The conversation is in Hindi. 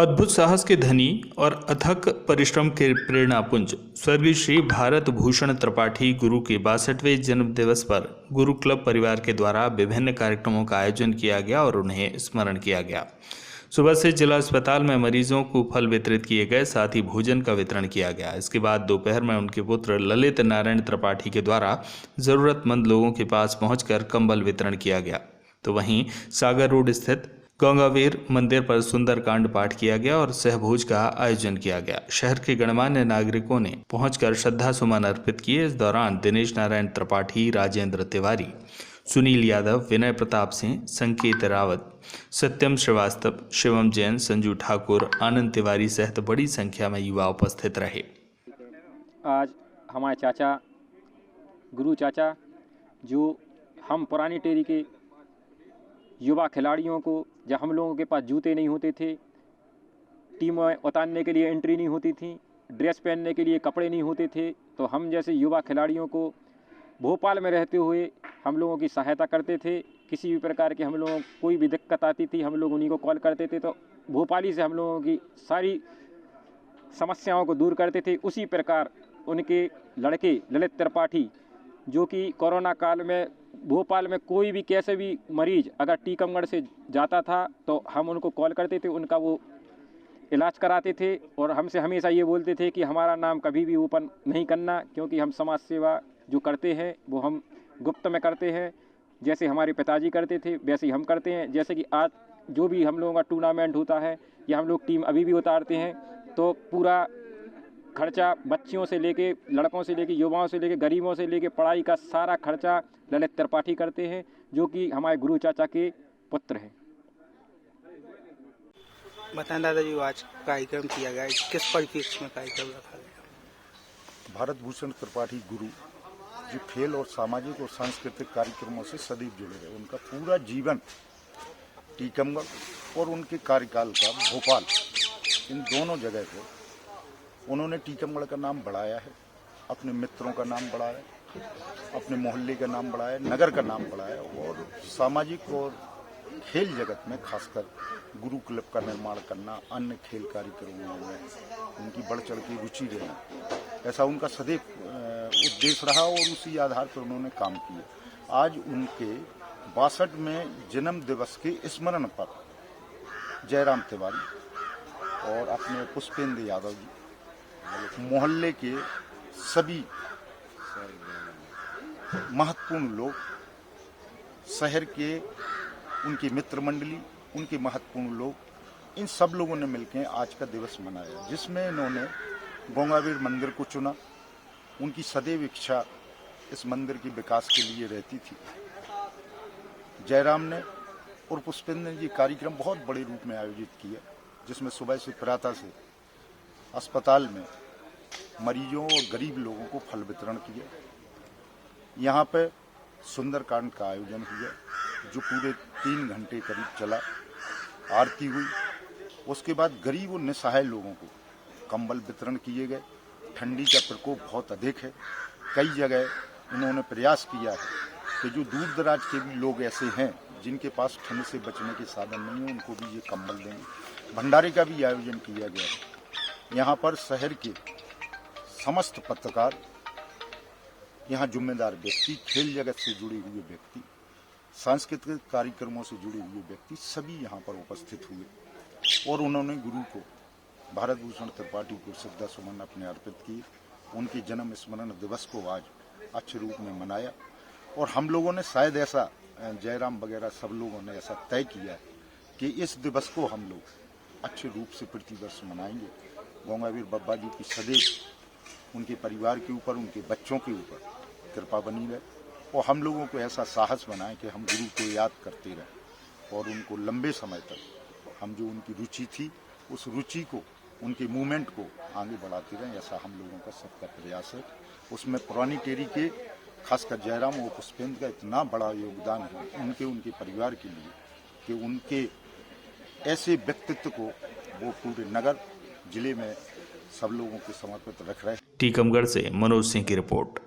अद्भुत साहस के धनी और अथक परिश्रम के प्रेरणापुंज स्वर्गीय श्री भारत भूषण त्रिपाठी गुरु के 62वें जन्म दिवस पर गुरु क्लब परिवार के द्वारा विभिन्न कार्यक्रमों का आयोजन किया गया और उन्हें स्मरण किया गया। सुबह से जिला अस्पताल में मरीजों को फल वितरित किए गए, साथ ही भोजन का वितरण किया गया। इसके बाद दोपहर में उनके पुत्र ललित नारायण त्रिपाठी के द्वारा जरूरतमंद लोगों के पास पहुंचकर कंबल वितरण किया गया। तो वहीं सागर रोड स्थित गंगावीर मंदिर पर सुंदरकांड पाठ किया गया और सहभोज का आयोजन किया गया। शहर के गणमान्य नागरिकों ने पहुंचकर श्रद्धा सुमन अर्पित किए। इस दौरान दिनेश नारायण त्रिपाठी, राजेंद्र तिवारी, सुनील यादव, विनय प्रताप सिंह, संकेत रावत, सत्यम श्रीवास्तव, शिवम जैन, संजू ठाकुर, आनंद तिवारी सहित बड़ी संख्या में युवा उपस्थित रहे। आज हमारे चाचा, गुरु चाचा, जो हम पुरानी टेरी के युवा खिलाड़ियों को, जब हम लोगों के पास जूते नहीं होते थे, टीम में उतारने के लिए एंट्री नहीं होती थी, ड्रेस पहनने के लिए कपड़े नहीं होते थे, तो हम जैसे युवा खिलाड़ियों को भोपाल में रहते हुए हम लोगों की सहायता करते थे। किसी भी प्रकार की हम लोगों को कोई भी दिक्कत आती थी, हम लोग उन्हीं को कॉल करते थे, तो भोपाली से हम लोगों की सारी समस्याओं को दूर करते थे। उसी प्रकार उनके लड़के ललित त्रिपाठी, जो कि कोरोना काल में भोपाल में कोई भी कैसे भी मरीज अगर टीकमगढ़ से जाता था तो हम उनको कॉल करते थे, उनका वो इलाज कराते थे। और हमसे हमेशा ये बोलते थे कि हमारा नाम कभी भी ओपन नहीं करना, क्योंकि हम समाज सेवा जो करते हैं वो हम गुप्त में करते हैं। जैसे हमारे पिताजी करते थे वैसे ही हम करते हैं। जैसे कि आज जो भी हम लोगों का टूर्नामेंट होता है या हम लोग टीम अभी भी उतारते हैं, तो पूरा खर्चा बच्चियों से लेके, लड़कों से लेके, युवाओं से लेके, गरीबों से लेके पढ़ाई का सारा खर्चा ललित त्रिपाठी करते हैं, जो कि हमारे गुरु चाचा के पुत्र हैं। बताएं दादाजी, आज कार्यक्रम किया गया, किस परिप्रेक्ष्य में कार्यक्रम रखा गया? भारत भूषण त्रिपाठी गुरु जो खेल और सामाजिक और सांस्कृतिक कार्यक्रमों से सदैव जुड़े रहे, उनका पूरा जीवन टीकमगढ़ और उनके कार्यकाल का भोपाल, इन दोनों जगह पे उन्होंने टीकमगढ़ का नाम बढ़ाया है, अपने मित्रों का नाम बढ़ाया, अपने मोहल्ले का नाम बढ़ाया, नगर का नाम बढ़ाया और सामाजिक और खेल जगत में खासकर गुरु क्लब का निर्माण करना, अन्य खेल कार्यक्रमों में उनकी बढ़ चढ़ की रुचि रहना, ऐसा उनका सदैव उद्देश्य रहा और उसी आधार पर उन्होंने काम किया। आज उनके 62वें जन्म दिवस के स्मरण पर जयराम तिवारी और अपने पुष्पेंद्र यादव जी, मोहल्ले के सभी महत्वपूर्ण लोग, शहर के उनकी मित्र मंडली, उनके महत्वपूर्ण लोग, इन सब लोगों ने मिलकर आज का दिवस मनाया, जिसमें इन्होंने गंगावीर मंदिर को चुना। उनकी सदैव इच्छा इस मंदिर की विकास के लिए रहती थी। जयराम ने और पुष्पेंद्र ने ये कार्यक्रम बहुत बड़े रूप में आयोजित किया, जिसमें सुबह से प्रातः से अस्पताल में मरीजों और गरीब लोगों को फल वितरण किया। यहाँ पे सुंदरकांड का आयोजन हुआ, जो पूरे 3 घंटे करीब चला। आरती हुई, उसके बाद गरीब और निसहाय लोगों को कंबल वितरण किए गए। ठंडी का प्रकोप बहुत अधिक है, कई जगह इन्होंने प्रयास किया है कि जो दूर दराज के भी लोग ऐसे हैं जिनके पास ठंड से बचने के साधन नहीं है, उनको भी ये कंबल देंगे। भंडारे का भी आयोजन किया गया है। यहाँ पर शहर के समस्त पत्रकार, यहाँ जिम्मेदार व्यक्ति, खेल जगत से जुड़े हुए व्यक्ति, सांस्कृतिक कार्यक्रमों से जुड़े हुए व्यक्ति सभी यहाँ पर उपस्थित हुए और उन्होंने गुरु को, भारत भूषण त्रिपाठी को श्रद्धा सुमन अपने अर्पित किए। उनके जन्म स्मरण दिवस को आज अच्छे रूप में मनाया और हम लोगों ने शायद ऐसा, जयराम वगैरह सब लोगों ने ऐसा तय किया है कि इस दिवस को हम लोग अच्छे रूप से प्रतिवर्ष मनाएंगे। गंगावीर बाबा जी की सदैव उनके परिवार के ऊपर, उनके बच्चों के ऊपर कृपा बनी रहे और हम लोगों को ऐसा साहस बनाए कि हम गुरु को याद करते रहें और उनको लंबे समय तक हम जो उनकी रुचि थी, उस रुचि को, उनके मूवमेंट को आगे बढ़ाते रहें, ऐसा हम लोगों का सबका प्रयास है। उसमें पुरानी टेरी के खासकर जयराम और पुष्पेंद्र का इतना बड़ा योगदान है उनके परिवार के लिए कि उनके ऐसे व्यक्तित्व को वो पूरे नगर जिले में सब लोगों के समर्पित रख रहे हैं। टीकमगढ़ से मनोज सिंह की रिपोर्ट।